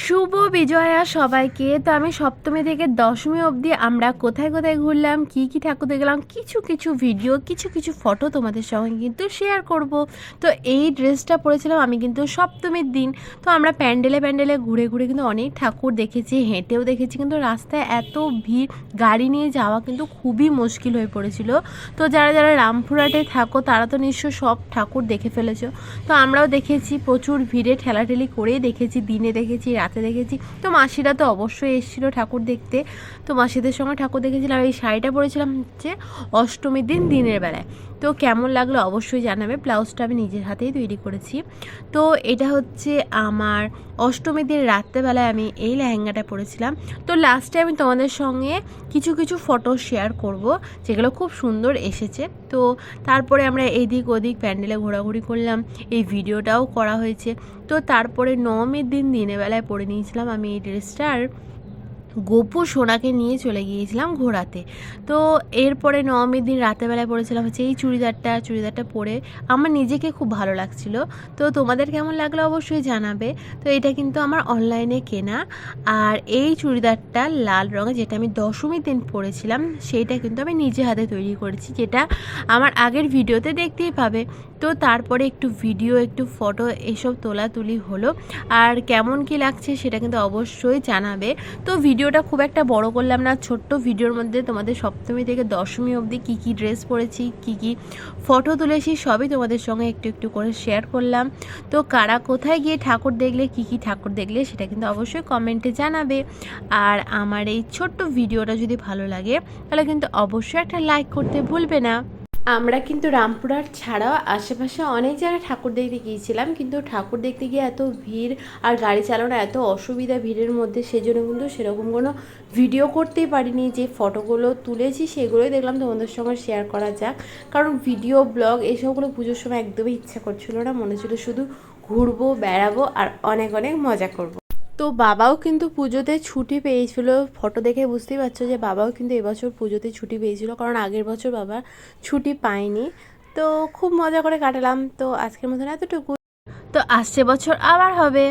শুভ বিজয়া সবাইকে। তো আমি সপ্তমী থেকে দশমী অবধি আমরা কোথায় কোথায় ঘুরলাম, কি কি ঠাকুর দেখলাম, কিছু কিছু ভিডিও, কিছু কিছু ফটো তোমাদের সঙ্গে কিন্তু শেয়ার করব। তো এই ড্রেসটা পরেছিলাম আমি কিন্তু সপ্তমীর দিন। তো আমরা প্যান্ডেলে প্যান্ডেলে ঘুরে ঘুরে কিন্তু অনেক ঠাকুর দেখেছি, হেঁটেও দেখেছি, কিন্তু রাস্তায় এত ভিড়, গাড়ি নিয়ে যাওয়া কিন্তু খুবই মুশকিল হয়ে পড়েছিল। তো যারা যারা রামপুরহাটে থাকো তারা তো নিশ্চয় সব ঠাকুর দেখে ফেলেছো। তো আমরাও দেখেছি, প্রচুর ভিড়ে ঠেলাঠেলি করেই দেখেছি, দিনে দেখেছি, রাতে দেখেছি। তো মাসিরা তো অবশ্যই এসেছিলো ঠাকুর দেখতে। তো মাসিদের সঙ্গে ঠাকুর দেখেছিলাম। এই শাড়িটা পরেছিলাম হচ্ছে অষ্টমীর দিন দিনের বেলায়। তো কেমন লাগলো অবশ্যই জানাবে। ব্লাউজটা আমি নিজের হাতেই তৈরি করেছি। তো এটা হচ্ছে আমার অষ্টমীর দিন রাত্রেবেলায় আমি এই লেহেঙ্গাটা পরেছিলাম। তো লাস্টে আমি তোমাদের সঙ্গে কিছু কিছু ফটো শেয়ার করব, যেগুলো খুব সুন্দর এসেছে। তো তারপরে আমরা এদিক ওদিক প্যান্ডেলে ঘোরাঘুরি করলাম, এই ভিডিওটাও করা হয়েছে। তো তারপরে নবমীর দিন দিনের বেলায় পরে নিয়েছিলাম আমি এই ড্রেসটা, আর গোপু সোনাকে নিয়ে চলে গিয়েছিলাম ঘোরাতে। তো এরপরে নবমীর দিন রাতেরবেলায় পরেছিলাম হচ্ছে এই চুড়িদারটা পরে আমার নিজেকে খুব ভালো লাগছিল। তো তোমাদের কেমন লাগলো অবশ্যই জানাবে। তো এটা কিন্তু আমার অনলাইনে কেনা, আর এই চুড়িদারটা লাল রঙের, যেটা আমি দশমীর দিন পরেছিলাম, সেইটা কিন্তু আমি নিজে হাতে তৈরি করেছি, যেটা আমার আগের ভিডিওতে দেখতেই পাবে। তো তারপরে একটু ভিডিও, একটু ফটো এসব তোলাতুলি হলো, আর কেমন কি লাগছে সেটা কিন্তু অবশ্যই জানাবে। তো ভিডিওটা খুব একটা বড় করলাম না, ছোট্ট ভিডিওর মধ্যে তোমাদের সপ্তমী থেকে দশমী অবধি কী কী ড্রেস পরেছি, কী কী ফটো তুলেছি, সবই তোমাদের সঙ্গে একটু একটু করে শেয়ার করলাম। তো কারা কোথায় গিয়ে ঠাকুর দেখলে, কী কী ঠাকুর দেখলে, সেটা কিন্তু অবশ্যই কমেন্টে জানাবে। আর আমার এই ছোট্ট ভিডিওটা যদি ভালো লাগে তাহলে কিন্তু অবশ্যই একটা লাইক করতে ভুলবে না। আমরা কিন্তু রামপুরহাট ছাড়াও আশেপাশে অনেক জায়গায় ঠাকুর দেখতে গিয়েছিলাম, কিন্তু ঠাকুর দেখতে গিয়ে এত ভিড় আর গাড়ি চালানো এত অসুবিধা ভিড়ের মধ্যে, সেজন্য কিন্তু সেরকম কোনো ভিডিও করতেই পারিনি। যে ফটোগুলো তুলেছি সেগুলোই দেখলাম তোমাদের সঙ্গে শেয়ার করা যাক, কারণ ভিডিও ব্লগ এসবগুলো পুজোর সময় একদমই ইচ্ছা করছিল না। মনে ছিল শুধু ঘুরবো, বেড়াবো আর অনেক অনেক মজা করব। তো বাবাও কিন্তু পুজোতে ছুটি পেয়েছিল, ফটো দেখে বুঝতেই পারছো যে বাবাও কিন্তু এবছর পুজোতে ছুটি পেয়েছিল, কারণ আগের বছর বাবা ছুটি পায়নি। তো খুব মজা করে কাটালাম। তো আজকের মতন এতটুকু। তো আসছে বছর আবার হবে।